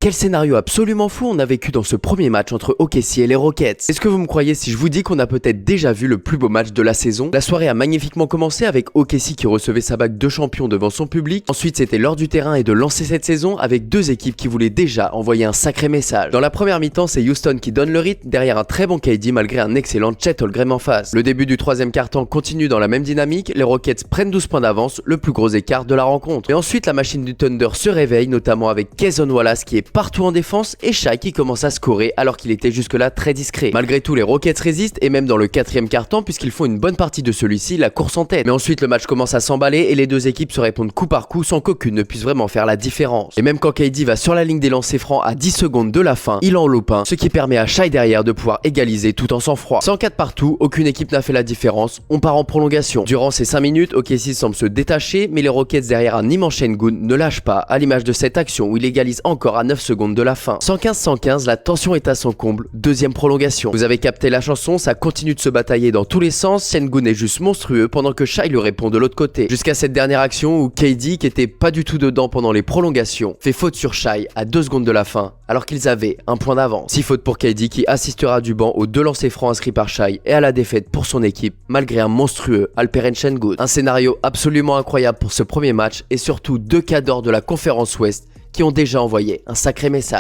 Quel scénario absolument fou on a vécu dans ce premier match entre OKC et les Rockets. Est-ce que vous me croyez si je vous dis qu'on a peut-être déjà vu le plus beau match de la saison? La soirée a magnifiquement commencé avec OKC qui recevait sa bague de champion devant son public. Ensuite c'était l'heure du terrain et de lancer cette saison avec deux équipes qui voulaient déjà envoyer un sacré message. Dans la première mi-temps c'est Houston qui donne le rythme derrière un très bon KD malgré un excellent Chet Holmgren en face. Le début du troisième quart-temps continue dans la même dynamique, les Rockets prennent 12 points d'avance, le plus gros écart de la rencontre. Et ensuite la machine du Thunder se réveille notamment avec Cason Wallace qui est partout en défense et Shai qui commence à scorer alors qu'il était jusque-là très discret. Malgré tout, les Rockets résistent et même dans le quatrième quart-temps puisqu'ils font une bonne partie de celui-ci, la course en tête. Mais ensuite, le match commence à s'emballer et les deux équipes se répondent coup par coup sans qu'aucune ne puisse vraiment faire la différence. Et même quand KD va sur la ligne des lancers francs à 10 secondes de la fin, il en loupe un, ce qui permet à Shai derrière de pouvoir égaliser tout en sang-froid. 104 partout, aucune équipe n'a fait la différence, on part en prolongation. Durant ces 5 minutes, OKC semble se détacher, mais les Rockets derrière un immense Sengun ne lâchent pas, à l'image de cette action où il égalise encore à 9 secondes de la fin. 115-115, la tension est à son comble, deuxième prolongation. Vous avez capté la chanson, ça continue de se batailler dans tous les sens, Sengun est juste monstrueux pendant que Shai lui répond de l'autre côté. Jusqu'à cette dernière action où KD, qui était pas du tout dedans pendant les prolongations, fait faute sur Shai à 2 secondes de la fin, alors qu'ils avaient un point d'avance. 6 fautes pour KD qui assistera du banc aux 2 lancers francs inscrits par Shai et à la défaite pour son équipe, malgré un monstrueux Alperen Sengun. Un scénario absolument incroyable pour ce premier match et surtout 2 cadors de la conférence Ouest qui ont déjà envoyé un sacré message.